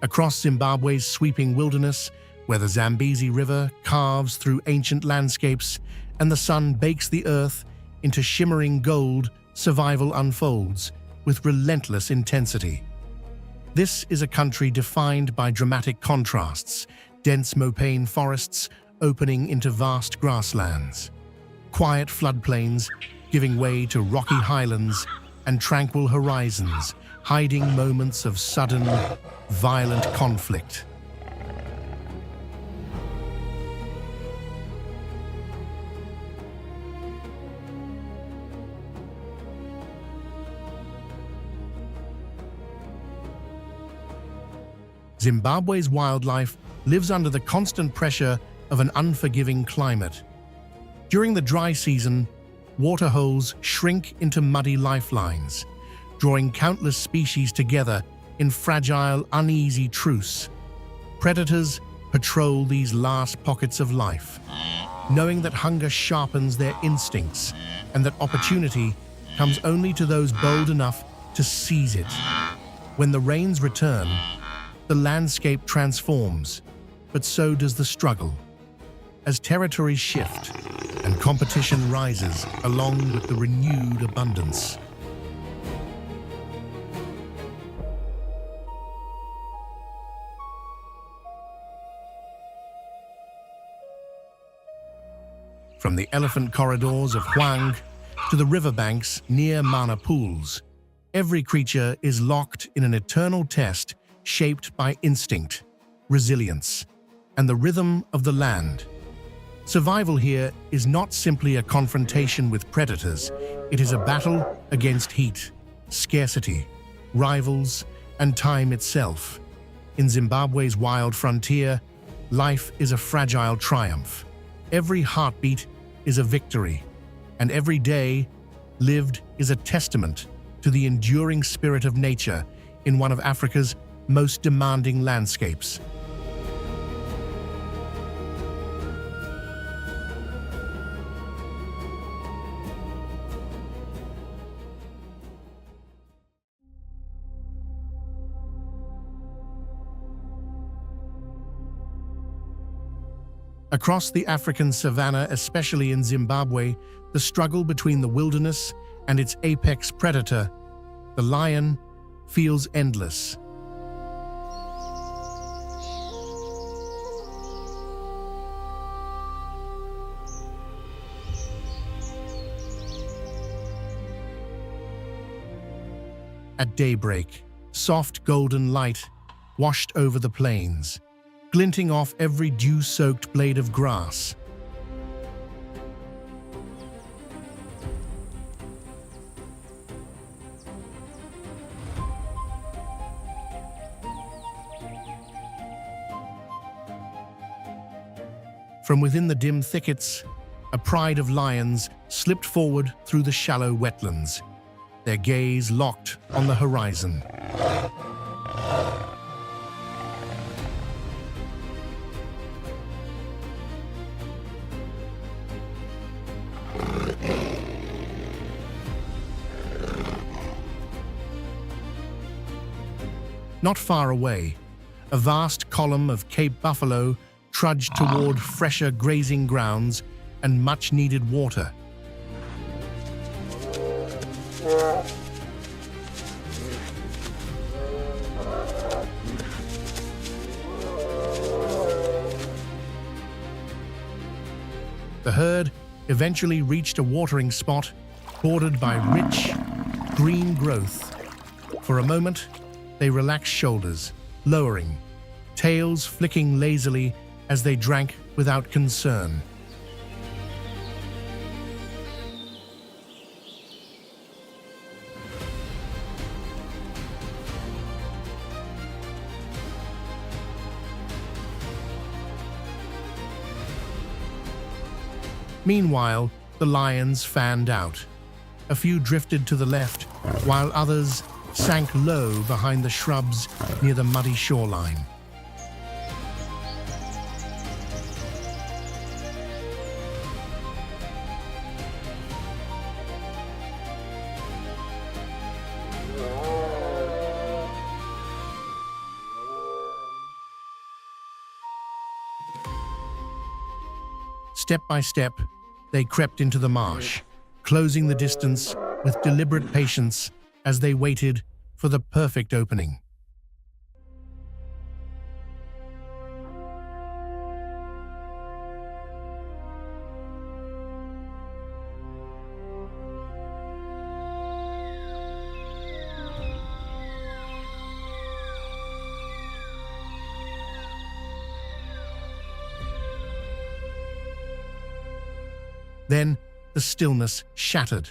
Across Zimbabwe's sweeping wilderness, where the Zambezi River carves through ancient landscapes and the sun bakes the earth into shimmering gold, survival unfolds with relentless intensity. This is a country defined by dramatic contrasts, dense mopaine forests opening into vast grasslands, quiet floodplains giving way to rocky highlands, and tranquil horizons hiding moments of sudden, violent conflict. Zimbabwe's wildlife lives under the constant pressure of an unforgiving climate. During the dry season, waterholes shrink into muddy lifelines, drawing countless species together in fragile, uneasy truce. Predators patrol these last pockets of life, knowing that hunger sharpens their instincts and that opportunity comes only to those bold enough to seize it. When the rains return, the landscape transforms, but so does the struggle. As territories shift and competition rises along with the renewed abundance. From the elephant corridors of Hwang to the riverbanks near Mana pools, every creature is locked in an eternal test shaped by instinct, resilience, and the rhythm of the land. Survival here is not simply a confrontation with predators, it is a battle against heat, scarcity, rivals, and time itself. In Zimbabwe's wild frontier, life is a fragile triumph. Every heartbeat is a victory, and every day lived is a testament to the enduring spirit of nature in one of Africa's most demanding landscapes. Across the African savanna, especially in Zimbabwe, the struggle between the wilderness and its apex predator, the lion, feels endless. At daybreak, soft golden light washed over the plains, glinting off every dew-soaked blade of grass. From within the dim thickets, a pride of lions slipped forward through the shallow wetlands, their gaze locked on the horizon. Not far away, a vast column of Cape buffalo trudged toward fresher grazing grounds and much-needed water. The herd eventually reached a watering spot bordered by rich, green growth. For a moment, they relaxed shoulders, lowering, tails flicking lazily as they drank without concern. Meanwhile, the lions fanned out. A few drifted to the left, while others sank low behind the shrubs near the muddy shoreline. Step by step, they crept into the marsh, closing the distance with deliberate patience as they waited for the perfect opening. Then the stillness shattered.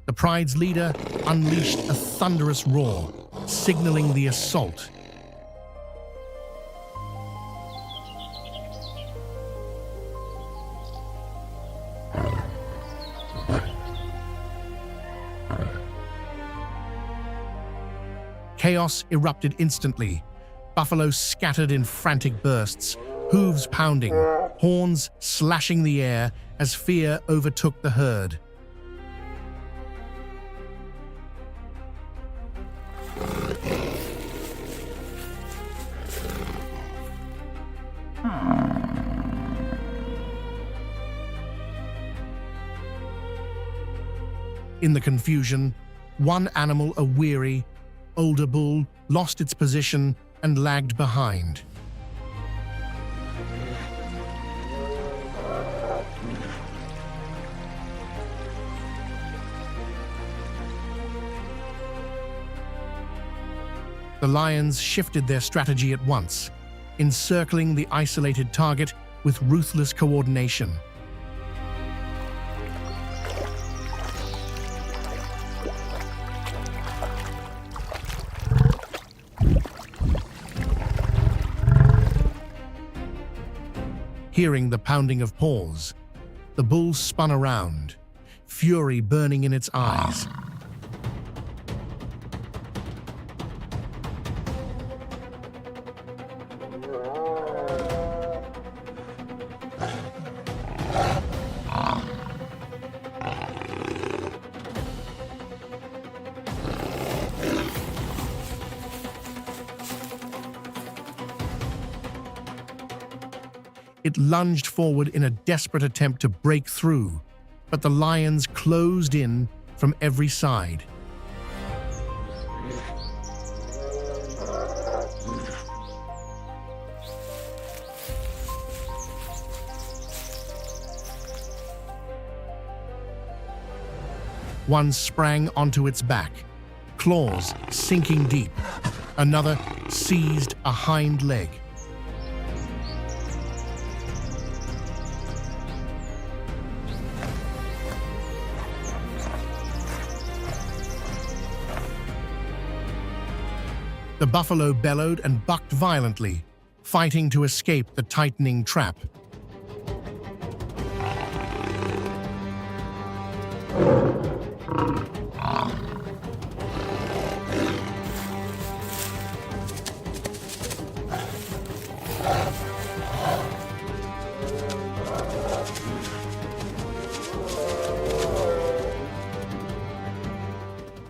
The pride's leader unleashed a thunderous roar, signaling the assault. Chaos erupted instantly. Buffalo scattered in frantic bursts, hooves pounding, horns slashing the air as fear overtook the herd. In the confusion, one animal, a weary, older bull, lost its position and lagged behind. The lions shifted their strategy at once, encircling the isolated target with ruthless coordination. Hearing the pounding of paws, the bull spun around, fury burning in its eyes. It lunged forward in a desperate attempt to break through, but the lions closed in from every side. One sprang onto its back, claws sinking deep. Another seized a hind leg. The buffalo bellowed and bucked violently, fighting to escape the tightening trap.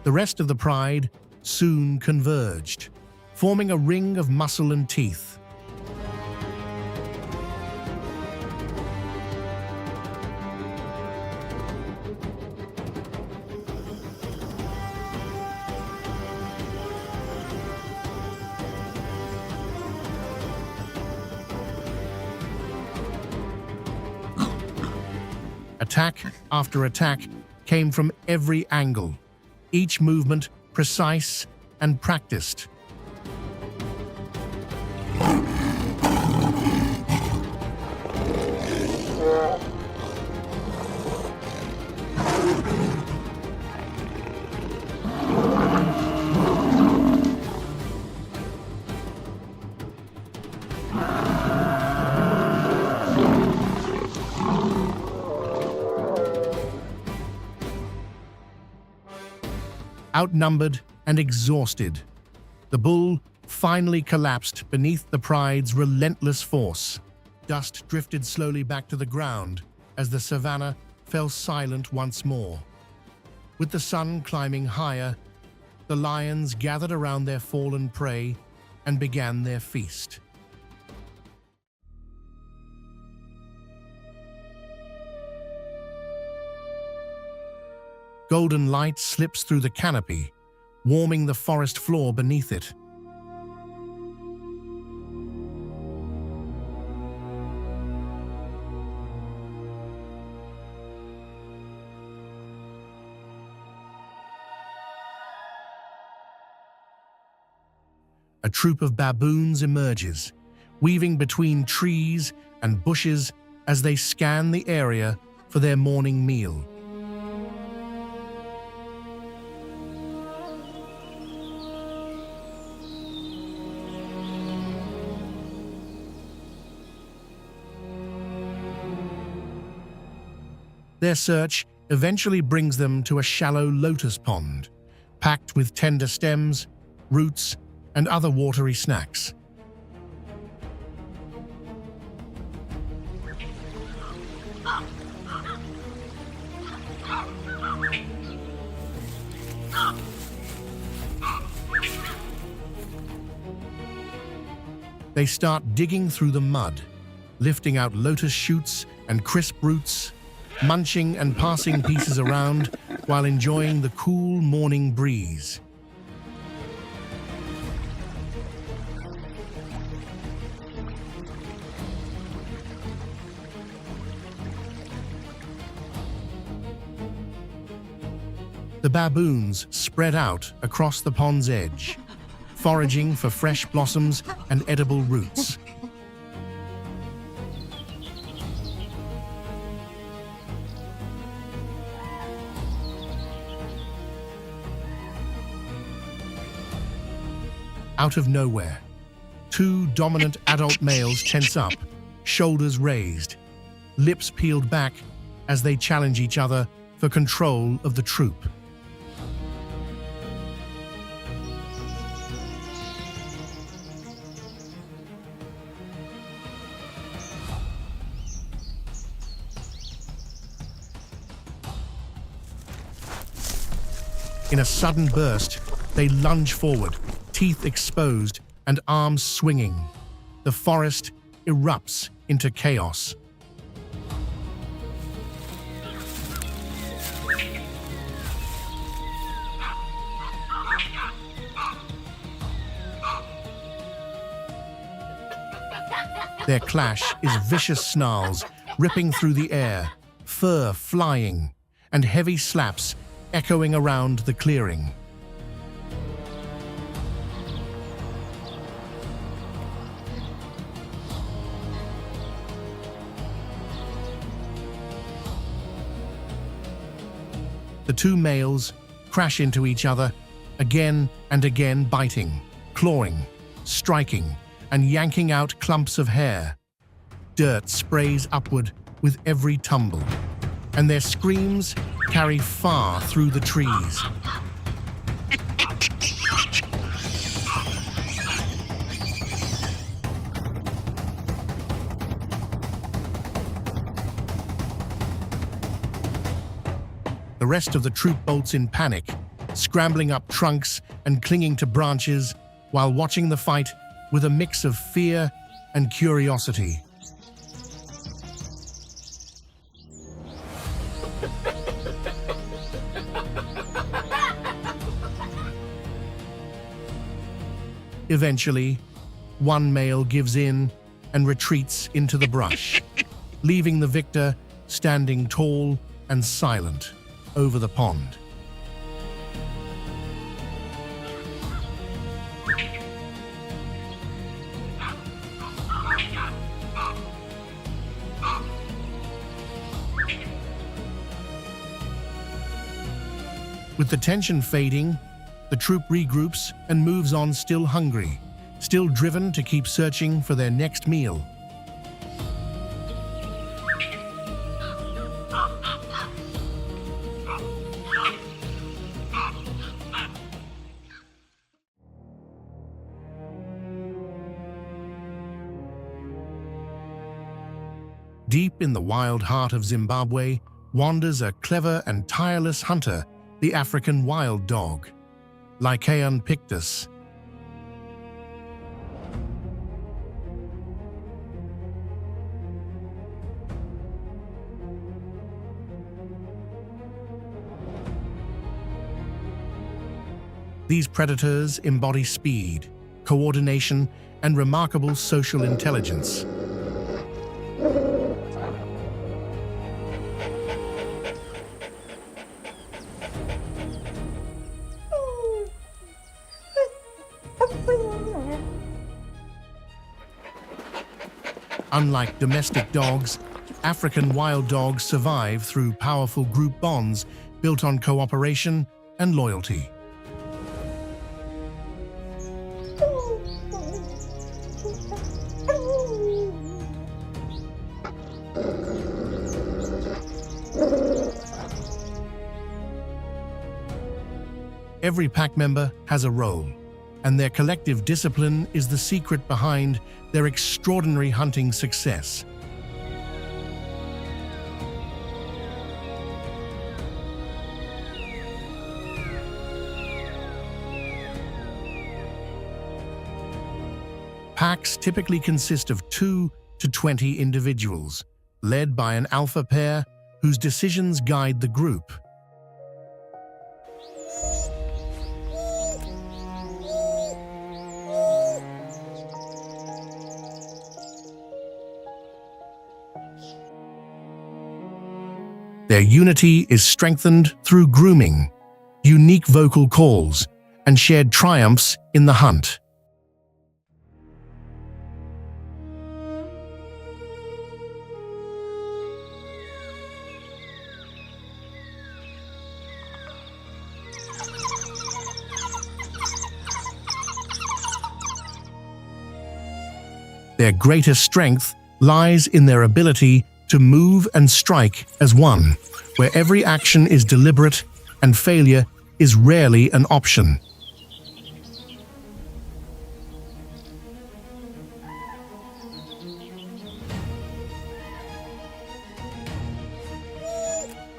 The rest of the pride soon converged, forming a ring of muscle and teeth. Attack after attack came from every angle, each movement precise and practiced. Outnumbered and exhausted, the bull finally collapsed beneath the pride's relentless force. Dust drifted slowly back to the ground as the savannah fell silent once more. With the sun climbing higher, the lions gathered around their fallen prey and began their feast. Golden light slips through the canopy, warming the forest floor beneath it. A troop of baboons emerges, weaving between trees and bushes as they scan the area for their morning meal. Their search eventually brings them to a shallow lotus pond, packed with tender stems, roots, and other watery snacks. They start digging through the mud, lifting out lotus shoots and crisp roots, munching and passing pieces around while enjoying the cool morning breeze. The baboons spread out across the pond's edge, foraging for fresh blossoms and edible roots. Out of nowhere, two dominant adult males tense up, shoulders raised, lips peeled back as they challenge each other for control of the troop. In a sudden burst, they lunge forward, teeth exposed and arms swinging. The forest erupts into chaos. Their clash is vicious snarls ripping through the air, fur flying, and heavy slaps echoing around the clearing. The two males crash into each other, again and again biting, clawing, striking, and yanking out clumps of hair. Dirt sprays upward with every tumble, and their screams carry far through the trees. The rest of the troop bolts in panic, scrambling up trunks and clinging to branches while watching the fight with a mix of fear and curiosity. Eventually, one male gives in and retreats into the brush, leaving the victor standing tall and silent over the pond. With the tension fading, the troop regroups and moves on, still hungry, still driven to keep searching for their next meal. Deep in the wild heart of Zimbabwe wanders a clever and tireless hunter, the African wild dog, Lycaon pictus. These predators embody speed, coordination, and remarkable social intelligence. Unlike domestic dogs, African wild dogs survive through powerful group bonds built on cooperation and loyalty. Every pack member has a role, and their collective discipline is the secret behind their extraordinary hunting success. Packs typically consist of 2 to 20 individuals, led by an alpha pair whose decisions guide the group. Their unity is strengthened through grooming, unique vocal calls, and shared triumphs in the hunt. Their greatest strength lies in their ability to move and strike as one, where every action is deliberate and failure is rarely an option.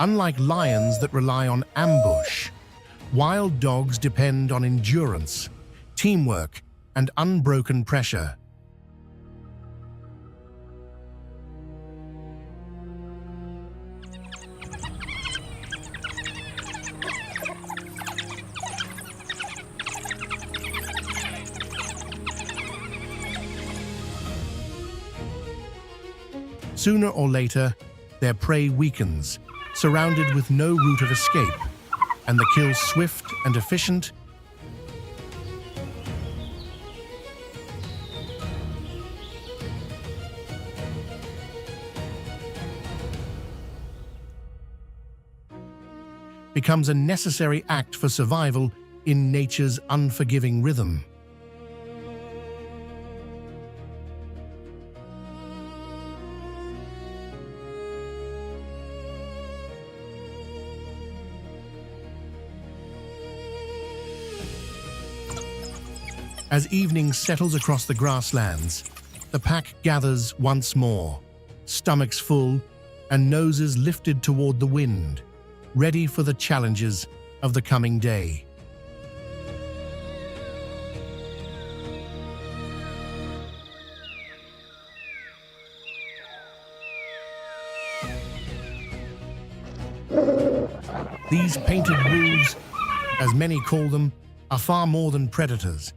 Unlike lions that rely on ambush, wild dogs depend on endurance, teamwork, and unbroken pressure. Sooner or later, their prey weakens, surrounded with no route of escape, and the kill swift and efficient. Becomes a necessary act for survival in nature's unforgiving rhythm. As evening settles across the grasslands, the pack gathers once more, stomachs full and noses lifted toward the wind, ready for the challenges of the coming day. These painted wolves, as many call them, are far more than predators.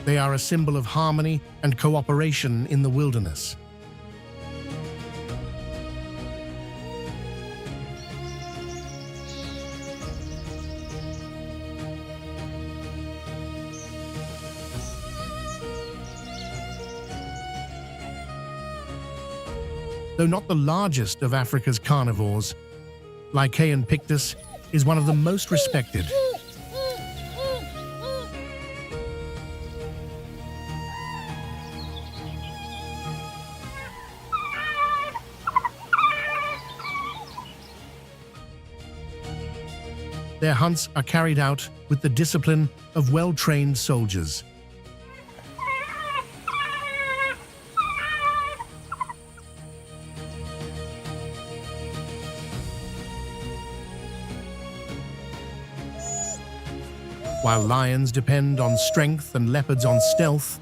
They are a symbol of harmony and cooperation in the wilderness. Though not the largest of Africa's carnivores, Lycaon pictus is one of the most respected. Their hunts are carried out with the discipline of well-trained soldiers. While lions depend on strength and leopards on stealth,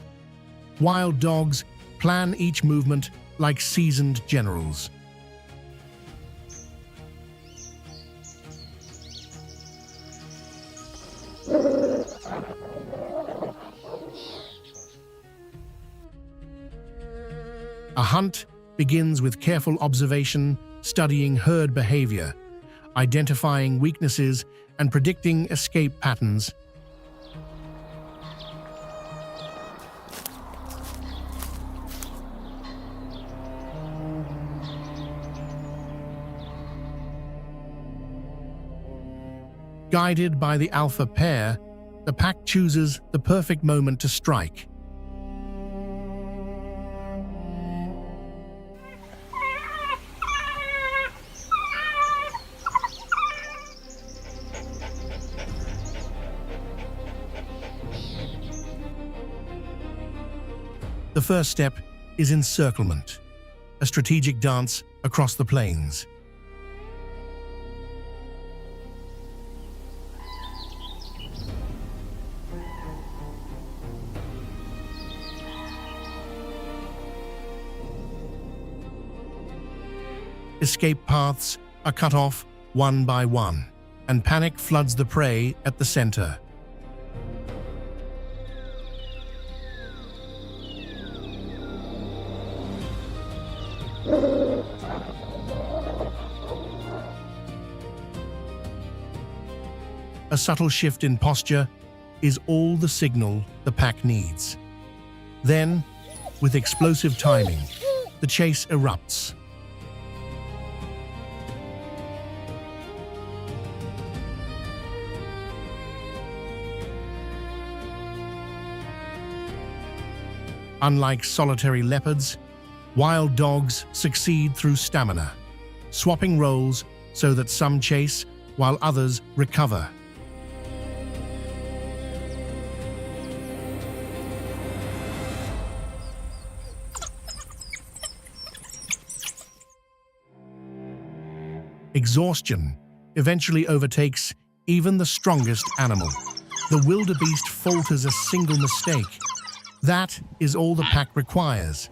wild dogs plan each movement like seasoned generals. A hunt begins with careful observation, studying herd behavior, identifying weaknesses, and predicting escape patterns. Guided by the alpha pair, the pack chooses the perfect moment to strike. The first step is encirclement, a strategic dance across the plains. Escape paths are cut off one by one, and panic floods the prey at the center. A subtle shift in posture is all the signal the pack needs. Then, with explosive timing, the chase erupts. Unlike solitary leopards, wild dogs succeed through stamina, swapping roles so that some chase while others recover. Exhaustion eventually overtakes even the strongest animal. The wildebeest falters a single mistake. That is all the pack requires.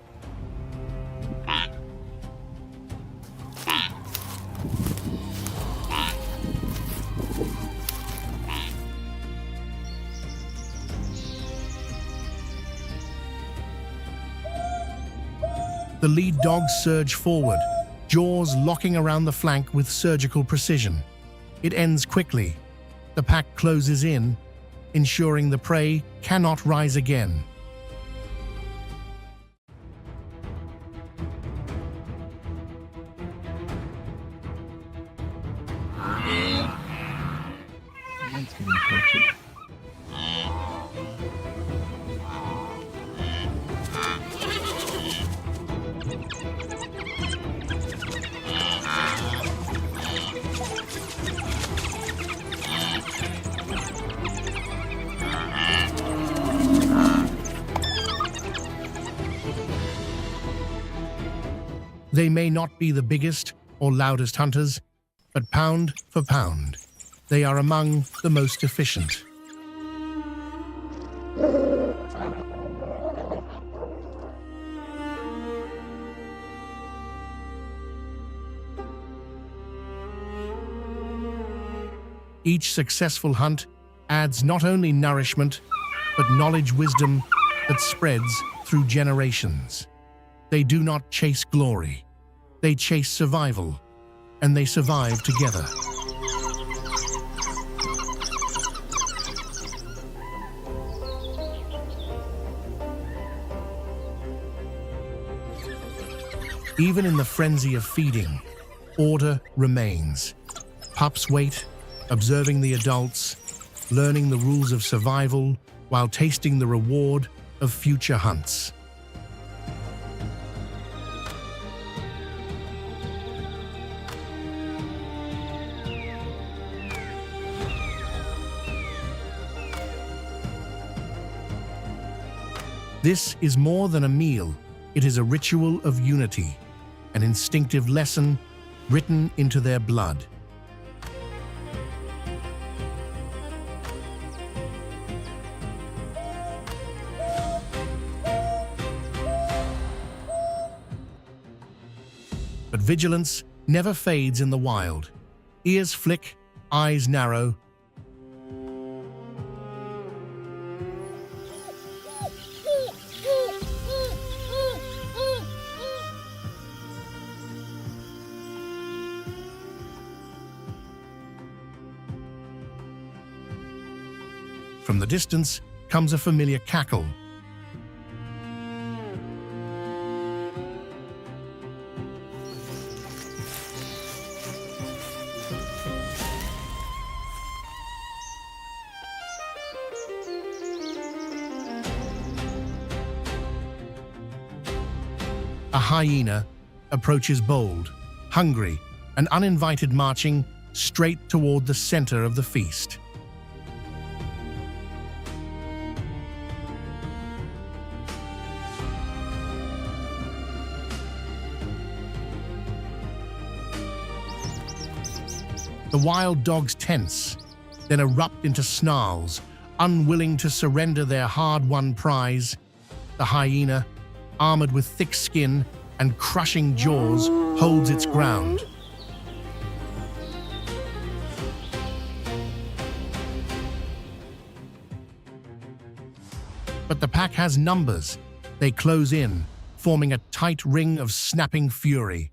The lead dogs surge forward, jaws locking around the flank with surgical precision. It ends quickly. The pack closes in, ensuring the prey cannot rise again. They may not be the biggest or loudest hunters, but pound for pound, they are among the most efficient. Each successful hunt adds not only nourishment, but knowledge wisdom that spreads through generations. They do not chase glory. They chase survival, and they survive together. Even in the frenzy of feeding, order remains. Pups wait, observing the adults, learning the rules of survival while tasting the reward of future hunts. This is more than a meal. It is a ritual of unity, an instinctive lesson written into their blood. But vigilance never fades in the wild. Ears flick, eyes narrow. From the distance comes a familiar cackle. A hyena approaches bold, hungry, and uninvited, marching straight toward the center of the feast. The wild dogs tense, then erupt into snarls, unwilling to surrender their hard-won prize. The hyena, armored with thick skin and crushing jaws, holds its ground. But the pack has numbers. They close in, forming a tight ring of snapping fury.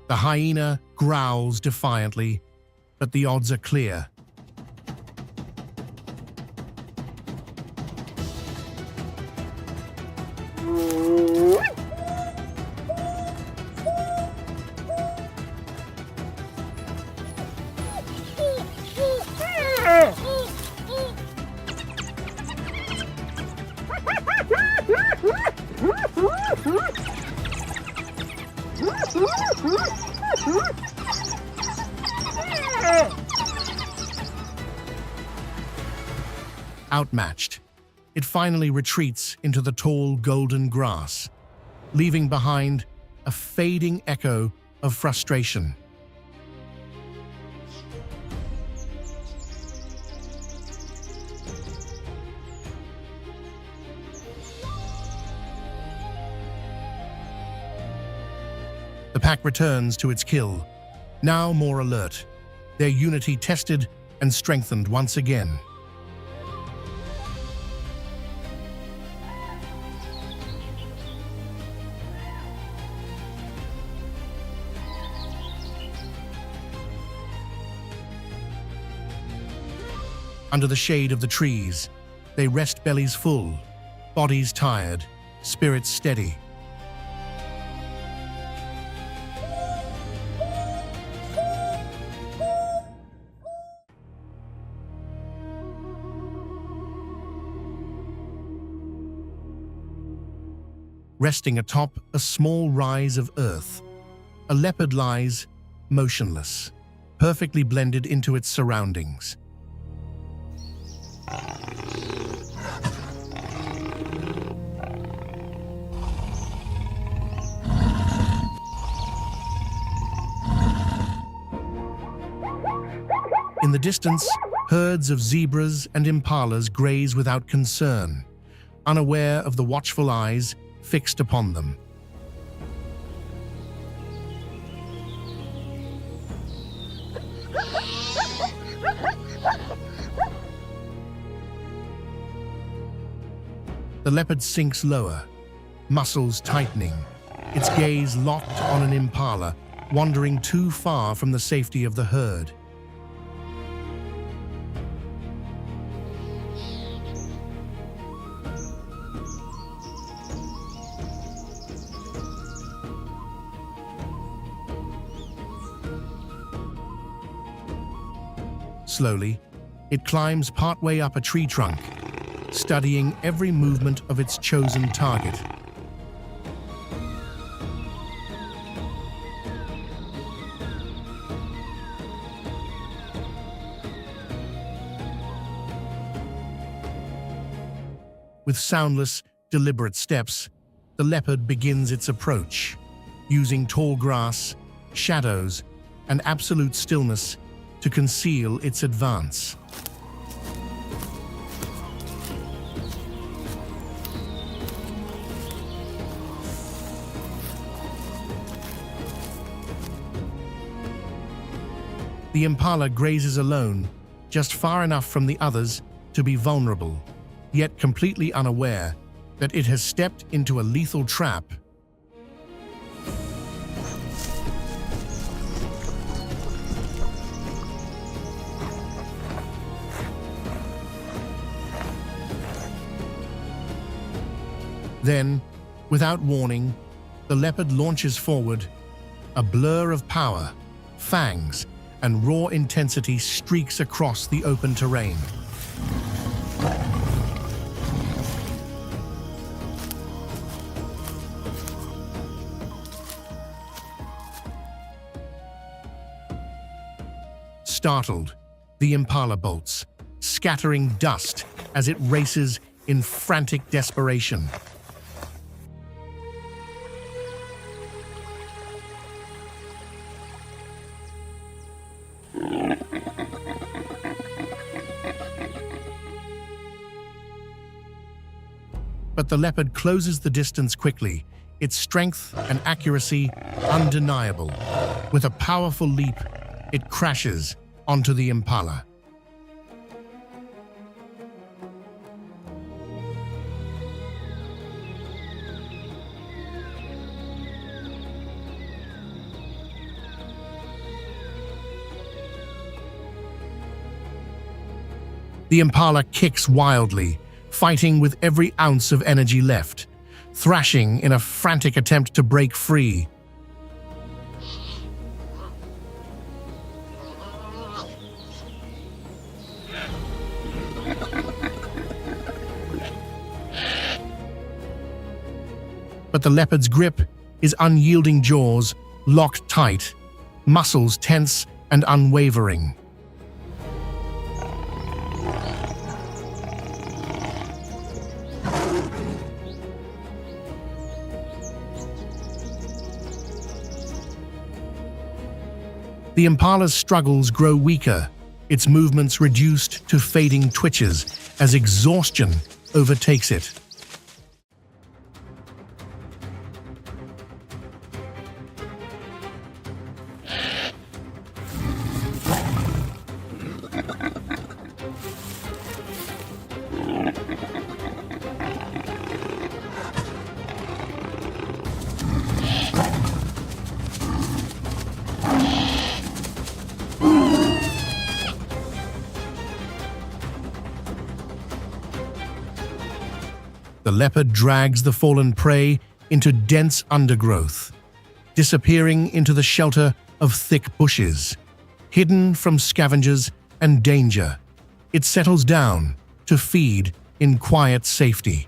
The hyena growls defiantly, but the odds are clear. Outmatched, it finally retreats into the tall golden grass, leaving behind a fading echo of frustration. The pack returns to its kill, now more alert, their unity tested and strengthened once again. Under the shade of the trees, they rest, bellies full, bodies tired, spirits steady. Resting atop a small rise of earth, a leopard lies motionless, perfectly blended into its surroundings. In the distance, herds of zebras and impalas graze without concern, unaware of the watchful eyes fixed upon them. The leopard sinks lower, muscles tightening, its gaze locked on an impala, wandering too far from the safety of the herd. Slowly, it climbs partway up a tree trunk, studying every movement of its chosen target. With soundless, deliberate steps, the leopard begins its approach, using tall grass, shadows, and absolute stillness to conceal its advance. The impala grazes alone, just far enough from the others to be vulnerable, yet completely unaware that it has stepped into a lethal trap. Then, without warning, the leopard launches forward. A blur of power, fangs, and raw intensity streaks across the open terrain. Startled, the impala bolts, scattering dust as it races in frantic desperation. But the leopard closes the distance quickly, its strength and accuracy undeniable. With a powerful leap, it crashes onto the impala. The impala kicks wildly, fighting with every ounce of energy left, thrashing in a frantic attempt to break free. But the leopard's grip, his unyielding jaws locked tight, muscles tense and unwavering. The impala's struggles grow weaker, its movements reduced to fading twitches as exhaustion overtakes it. The leopard drags the fallen prey into dense undergrowth, disappearing into the shelter of thick bushes. Hidden from scavengers and danger, it settles down to feed in quiet safety.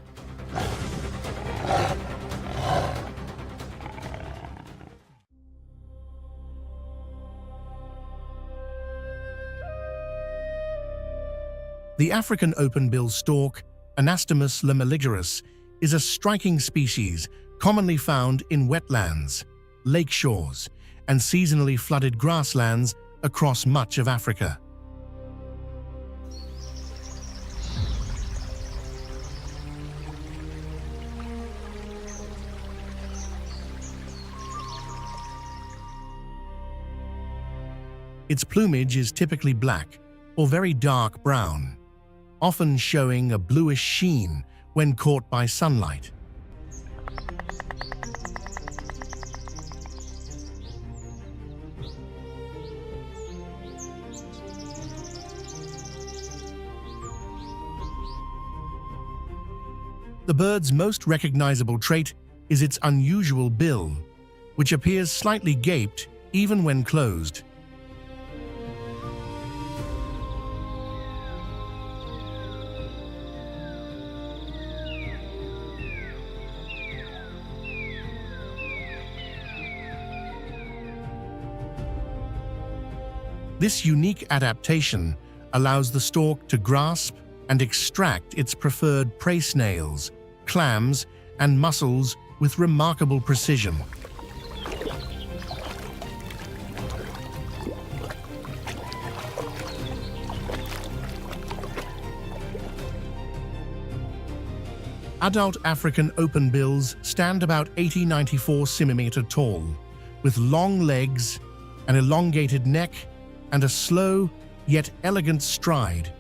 The African open-bill stork, Anastomus lemeligerus, is a striking species commonly found in wetlands, lake shores, and seasonally flooded grasslands across much of Africa. Its plumage is typically black or very dark brown, often showing a bluish sheen when caught by sunlight. The bird's most recognizable trait is its unusual bill, which appears slightly gaped even when closed. This unique adaptation allows the stork to grasp and extract its preferred prey snails, clams, and mussels with remarkable precision. Adult African openbills stand about 80–94 cm tall, with long legs, an elongated neck, and a slow yet elegant stride.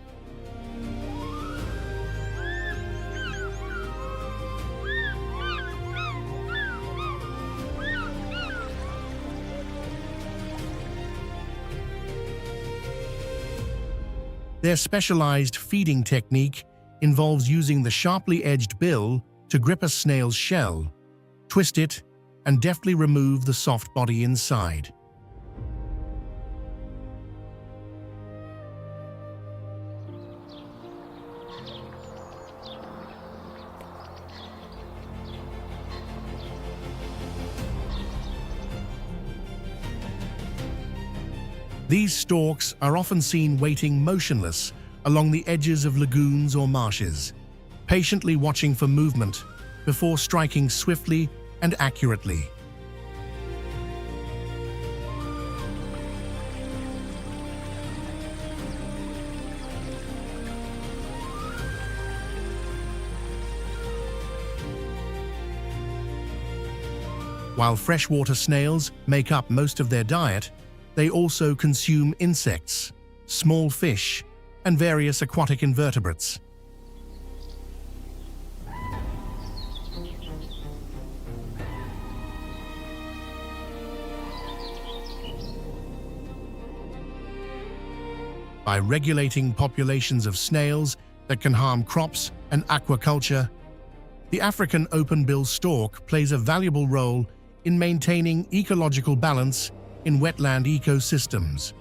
Their specialized feeding technique involves using the sharply edged bill to grip a snail's shell, twist it, and deftly remove the soft body inside. These storks are often seen waiting motionless along the edges of lagoons or marshes, patiently watching for movement before striking swiftly and accurately. While freshwater snails make up most of their diet, they also consume insects, small fish, and various aquatic invertebrates. By regulating populations of snails that can harm crops and aquaculture, the African open-bill stork plays a valuable role in maintaining ecological balance in wetland ecosystems.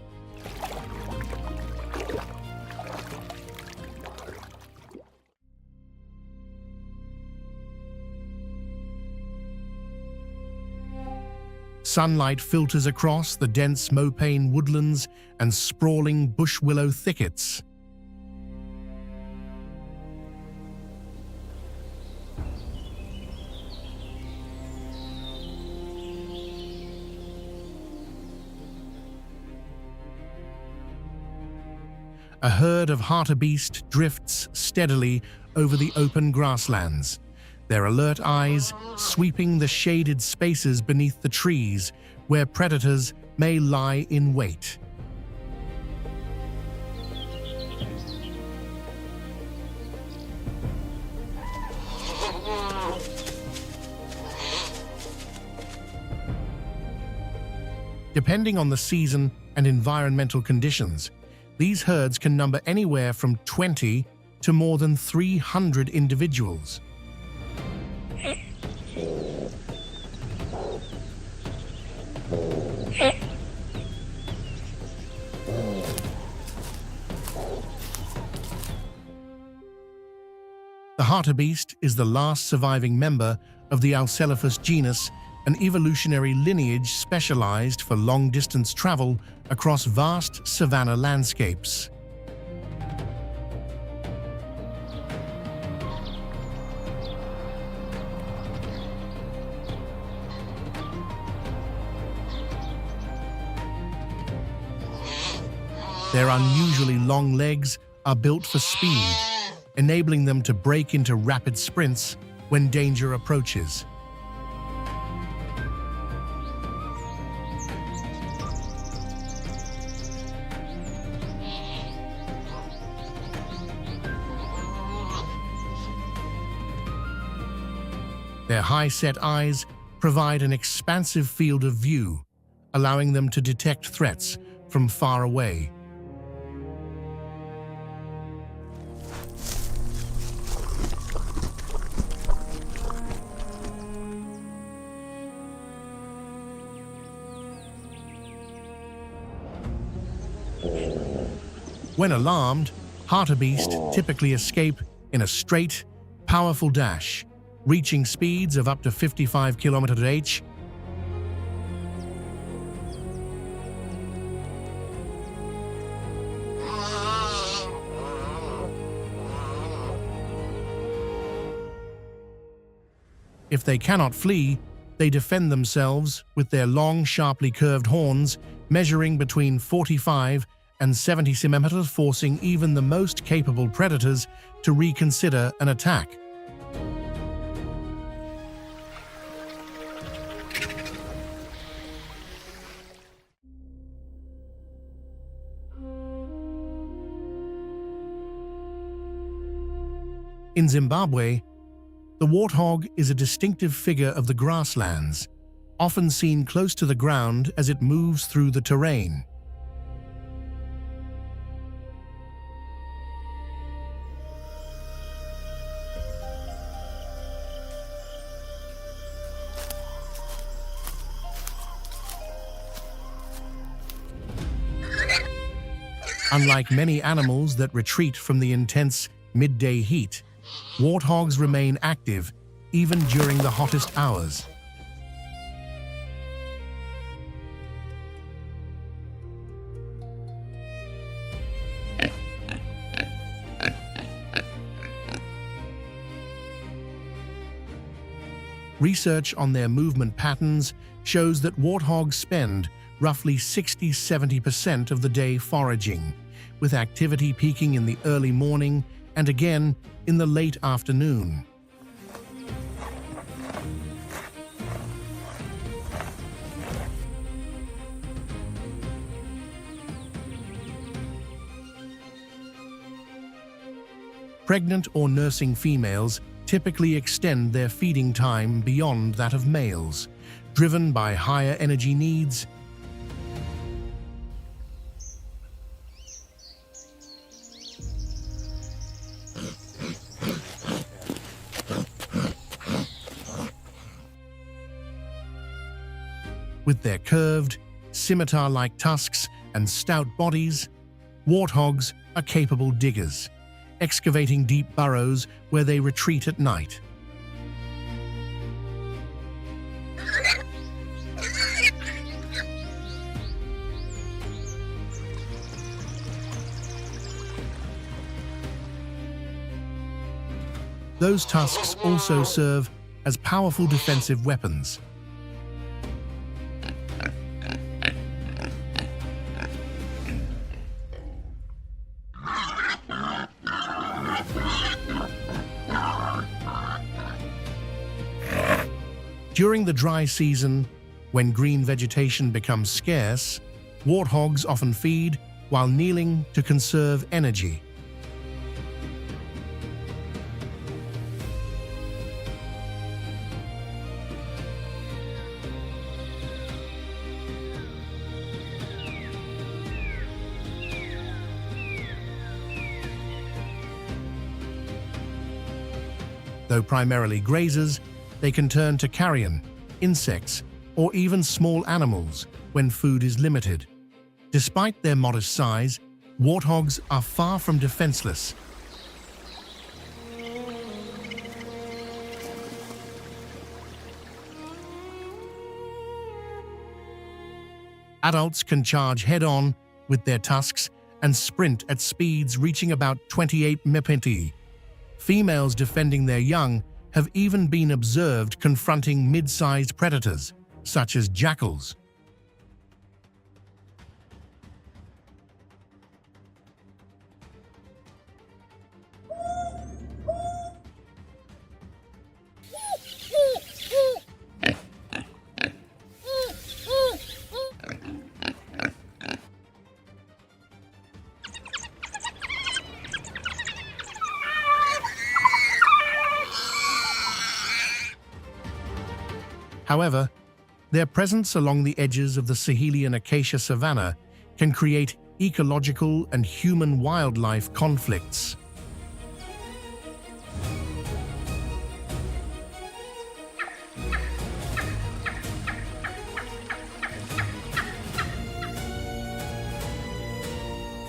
Sunlight filters across the dense mopane woodlands and sprawling bush willow thickets. A herd of hartebeest drifts steadily over the open grasslands, their alert eyes sweeping the shaded spaces beneath the trees where predators may lie in wait. Depending on the season and environmental conditions, these herds can number anywhere from 20 to more than 300 individuals. The hartebeest is the last surviving member of the Alcelaphus genus, an evolutionary lineage specialized for long-distance travel across vast savanna landscapes. Their unusually long legs are built for speed, enabling them to break into rapid sprints when danger approaches. Their high-set eyes provide an expansive field of view, allowing them to detect threats from far away. When alarmed, hartebeest typically escape in a straight, powerful dash, reaching speeds of up to 55 km/h. If they cannot flee, they defend themselves with their long, sharply curved horns, measuring between 45 and 70 cm, forcing even the most capable predators to reconsider an attack. In Zimbabwe, the warthog is a distinctive figure of the grasslands, often seen close to the ground as it moves through the terrain. Unlike many animals that retreat from the intense midday heat, warthogs remain active even during the hottest hours. Research on their movement patterns shows that warthogs spend roughly 60–70% of the day foraging, with activity peaking in the early morning and again in the late afternoon. Pregnant or nursing females typically extend their feeding time beyond that of males, driven by higher energy needs. With their curved, scimitar-like tusks and stout bodies, warthogs are capable diggers, excavating deep burrows where they retreat at night. Those tusks also serve as powerful defensive weapons. During the dry season, when green vegetation becomes scarce, warthogs often feed while kneeling to conserve energy. Though primarily grazers, they can turn to carrion, insects, or even small animals when food is limited. Despite their modest size, warthogs are far from defenseless. Adults can charge head-on with their tusks and sprint at speeds reaching about 28 mph. Females defending their young have even been observed confronting mid-sized predators, such as jackals. However, their presence along the edges of the Sahelian acacia savanna can create ecological and human-wildlife conflicts.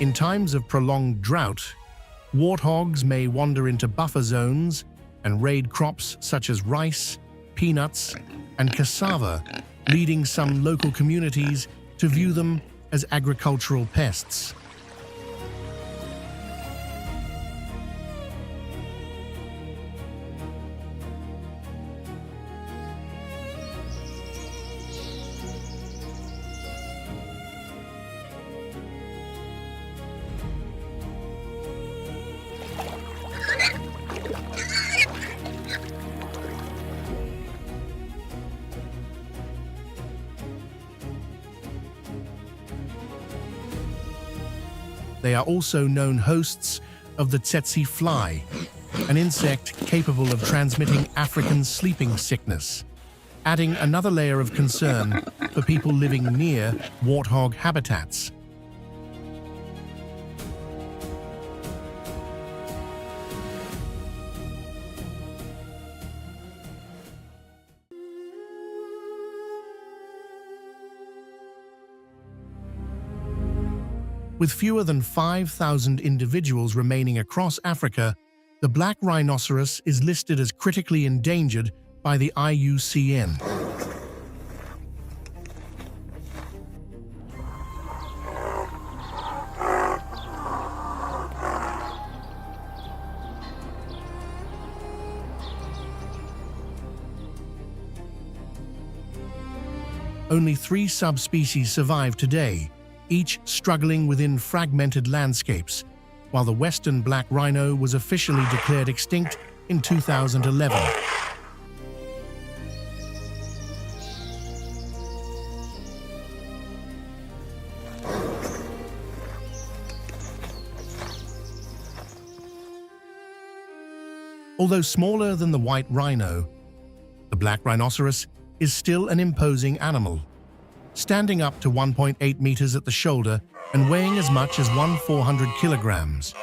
In times of prolonged drought, warthogs may wander into buffer zones and raid crops such as rice, peanuts, and cassava, leading some local communities to view them as agricultural pests. They are also known hosts of the tsetse fly, an insect capable of transmitting African sleeping sickness, adding another layer of concern for people living near warthog habitats. With fewer than 5,000 individuals remaining across Africa, the black rhinoceros is listed as critically endangered by the IUCN. Only 3 subspecies survive today, each struggling within fragmented landscapes, while the western black rhino was officially declared extinct in 2011. Although smaller than the white rhino, the black rhinoceros is still an imposing animal, standing up to 1.8 meters at the shoulder and weighing as much as 400 kilograms.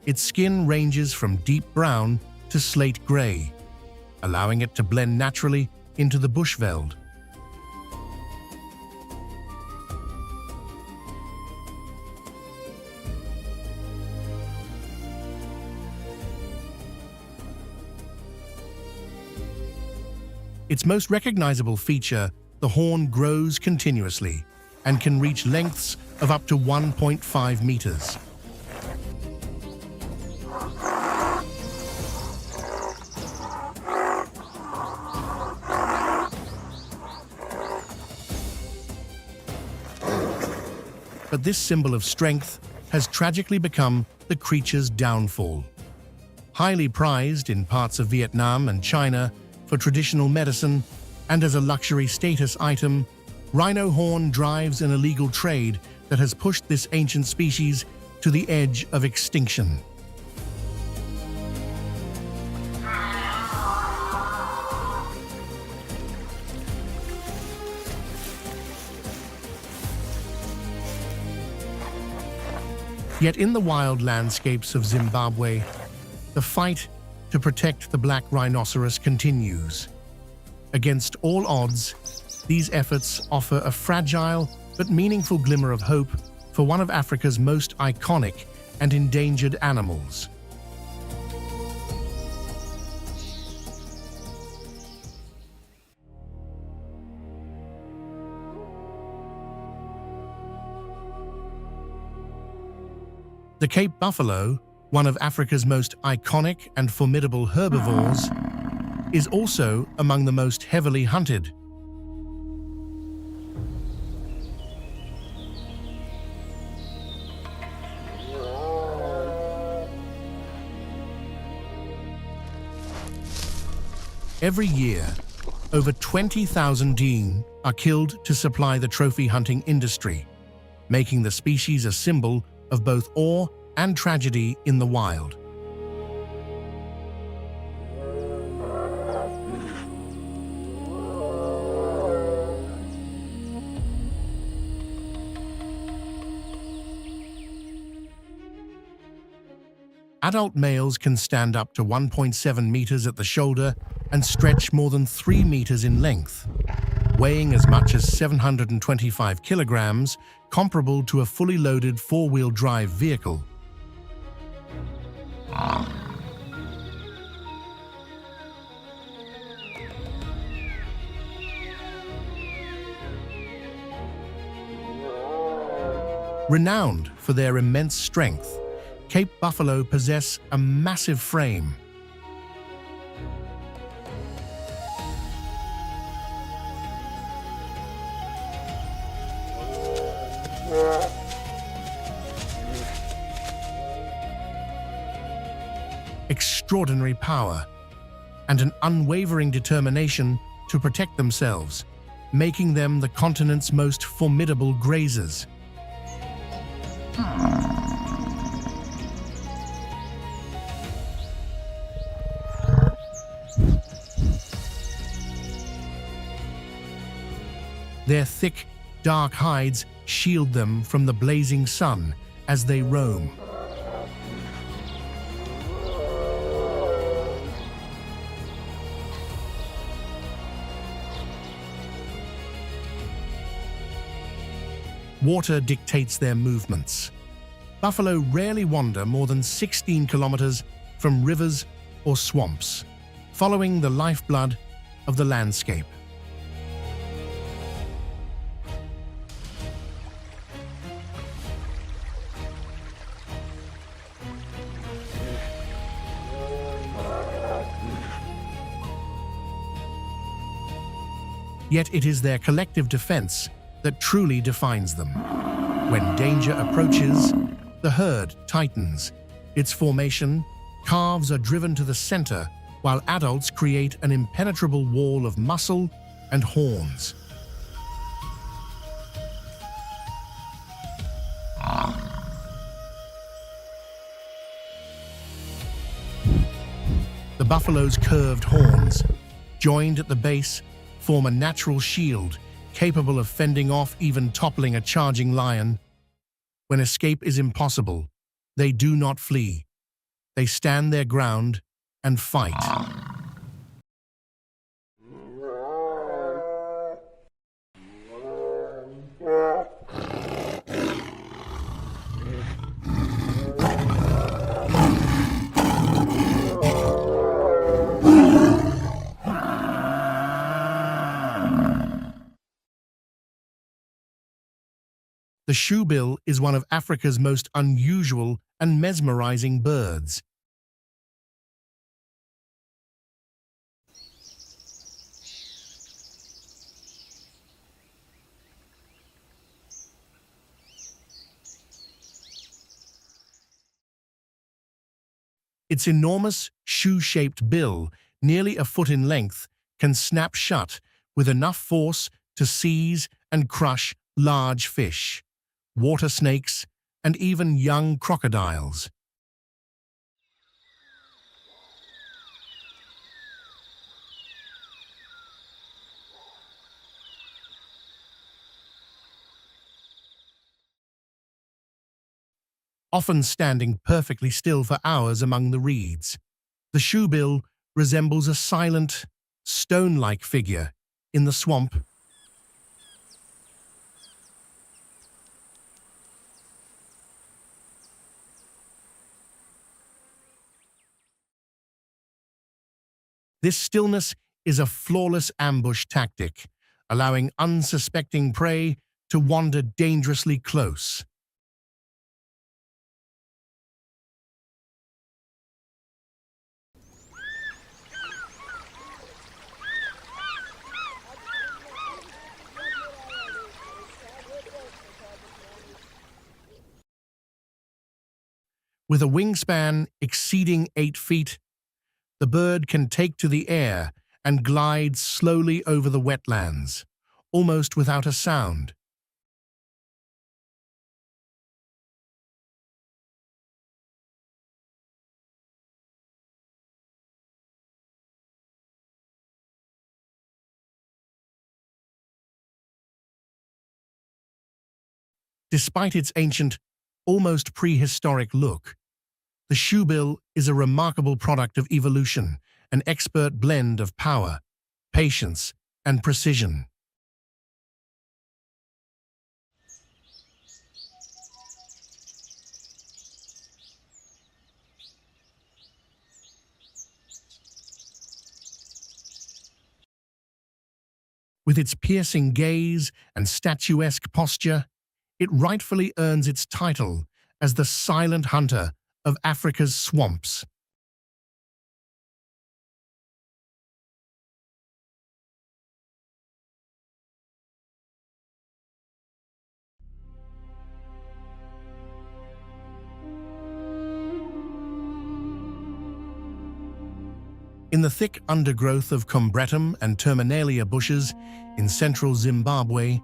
Its skin ranges from deep brown to slate gray, allowing it to blend naturally into the bushveld. Its most recognizable feature, the horn grows continuously and can reach lengths of up to 1.5 meters. But this symbol of strength has tragically become the creature's downfall. Highly prized in parts of Vietnam and China for traditional medicine and as a luxury status item, rhino horn drives an illegal trade that has pushed this ancient species to the edge of extinction. Yet in the wild landscapes of Zimbabwe, the fight to protect the black rhinoceros continues. Against all odds, these efforts offer a fragile but meaningful glimmer of hope for one of Africa's most iconic and endangered animals. The Cape buffalo, one of Africa's most iconic and formidable herbivores, is also among the most heavily hunted. Every year, over 20,000 deer are killed to supply the trophy hunting industry, making the species a symbol of both awe and tragedy in the wild. Adult males can stand up to 1.7 meters at the shoulder and stretch more than 3 meters in length, weighing as much as 725 kilograms, comparable to a fully loaded four-wheel drive vehicle. Renowned for their immense strength, Cape buffalo possess a massive frame. extraordinary power and an unwavering determination to protect themselves, making them the continent's most formidable grazers. Their thick, dark hides shield them from the blazing sun as they roam. Water dictates their movements. Buffalo rarely wander more than 16 kilometers from rivers or swamps, following the lifeblood of the landscape. Yet it is their collective defense that truly defines them. When danger approaches, the herd tightens. Its formation, calves are driven to the center, while adults create an impenetrable wall of muscle and horns. The buffalo's curved horns, joined at the base, form a natural shield capable of fending off even toppling a charging lion. When escape is impossible, they do not flee. They stand their ground and fight. The shoebill is one of Africa's most unusual and mesmerizing birds. Its enormous, shoe-shaped bill, nearly a foot in length, can snap shut with enough force to seize and crush large fish, water snakes, and even young crocodiles. Often standing perfectly still for hours among the reeds, the shoebill resembles a silent, stone-like figure in the swamp. This stillness is a flawless ambush tactic, allowing unsuspecting prey to wander dangerously close. With a wingspan exceeding 8 feet, the bird can take to the air and glide slowly over the wetlands, almost without a sound. Despite its ancient, almost prehistoric look, the shoebill is a remarkable product of evolution, an expert blend of power, patience, and precision. With its piercing gaze and statuesque posture, it rightfully earns its title as the silent hunter of Africa's swamps. In the thick undergrowth of Combretum and Terminalia bushes in central Zimbabwe,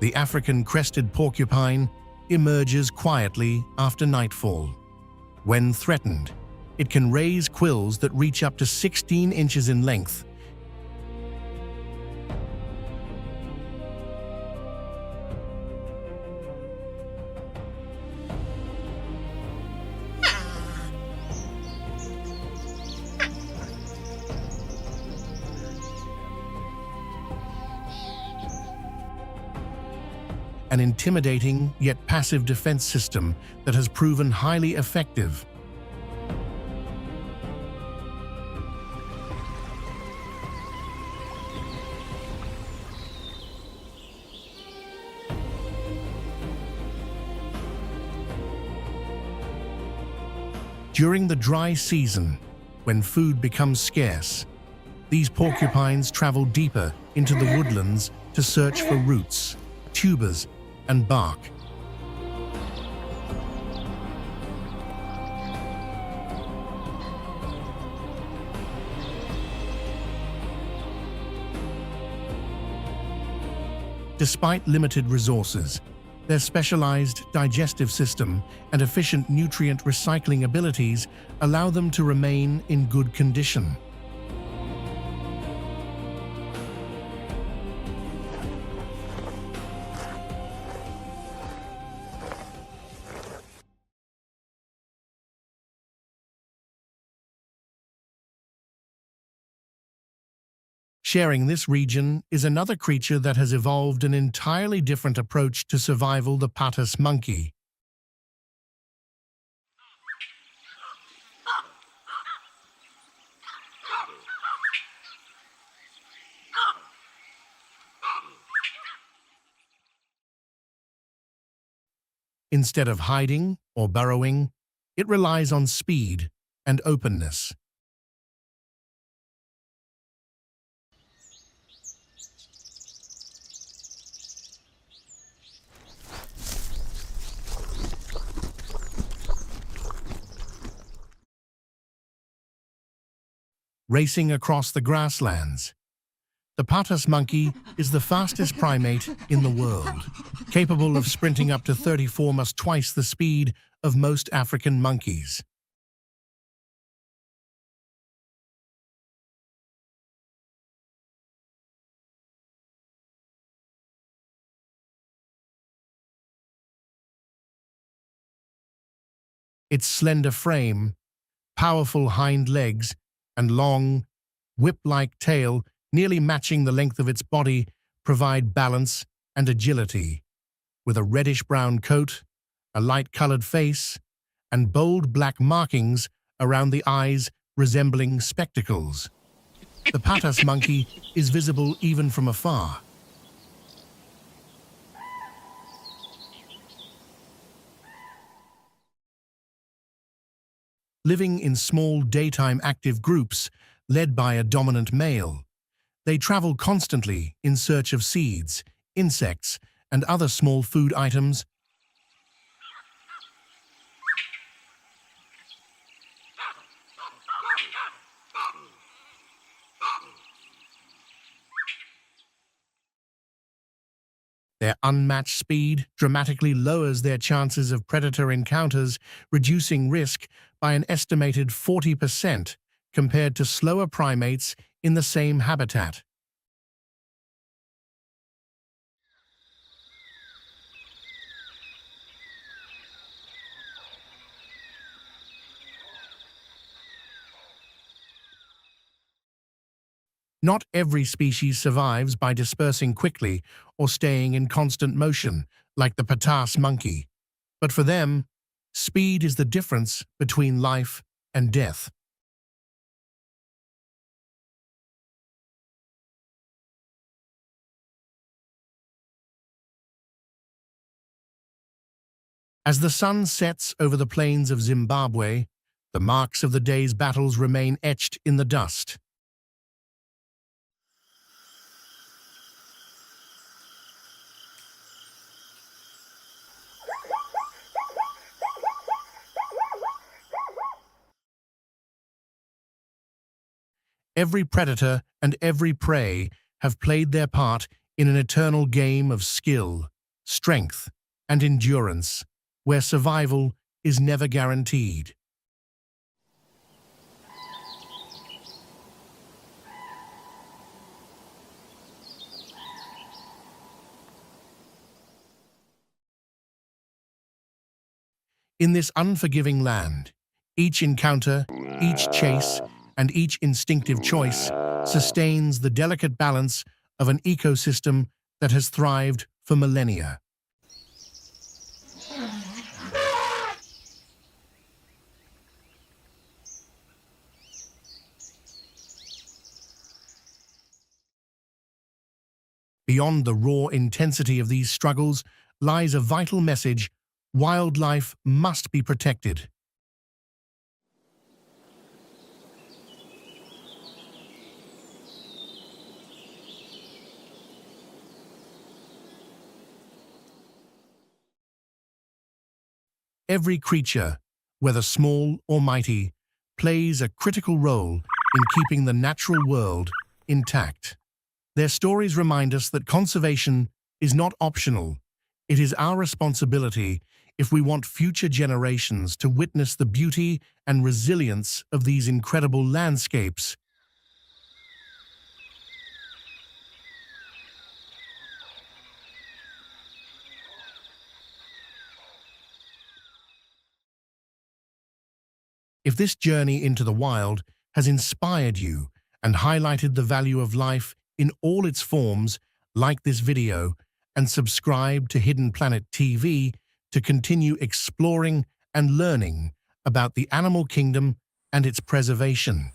the African crested porcupine emerges quietly after nightfall. When threatened, it can raise quills that reach up to 16 inches in length. An intimidating yet passive defense system that has proven highly effective. During the dry season, when food becomes scarce, these porcupines travel deeper into the woodlands to search for roots, tubers, and bark. Despite limited resources, their specialized digestive system and efficient nutrient recycling abilities allow them to remain in good condition. Sharing this region is another creature that has evolved an entirely different approach to survival: the patas monkey. Instead of hiding or burrowing, it relies on speed and openness. Racing across the grasslands, the patas monkey is the fastest primate in the world, capable of sprinting up to 34 times twice the speed of most African monkeys. Its slender frame, powerful hind legs, and long, whip-like tail, nearly matching the length of its body, provide balance and agility. With a reddish-brown coat, a light-colored face, and bold black markings around the eyes resembling spectacles, the patas monkey is visible even from afar. Living in small daytime active groups led by a dominant male, they travel constantly in search of seeds, insects, and other small food items. Their unmatched speed dramatically lowers their chances of predator encounters, reducing risk by an estimated 40% compared to slower primates in the same habitat. Not every species survives by dispersing quickly or staying in constant motion, like the patas monkey. But for them, speed is the difference between life and death. As the sun sets over the plains of Zimbabwe, the marks of the day's battles remain etched in the dust. Every predator and every prey have played their part in an eternal game of skill, strength, and endurance, where survival is never guaranteed. In this unforgiving land, each encounter, each chase, and each instinctive choice sustains the delicate balance of an ecosystem that has thrived for millennia. Beyond the raw intensity of these struggles lies a vital message: wildlife must be protected. Every creature, whether small or mighty, plays a critical role in keeping the natural world intact. Their stories remind us that conservation is not optional. It is our responsibility if we want future generations to witness the beauty and resilience of these incredible landscapes. If this journey into the wild has inspired you and highlighted the value of life in all its forms, like this video and subscribe to Hidden Planet TV to continue exploring and learning about the animal kingdom and its preservation.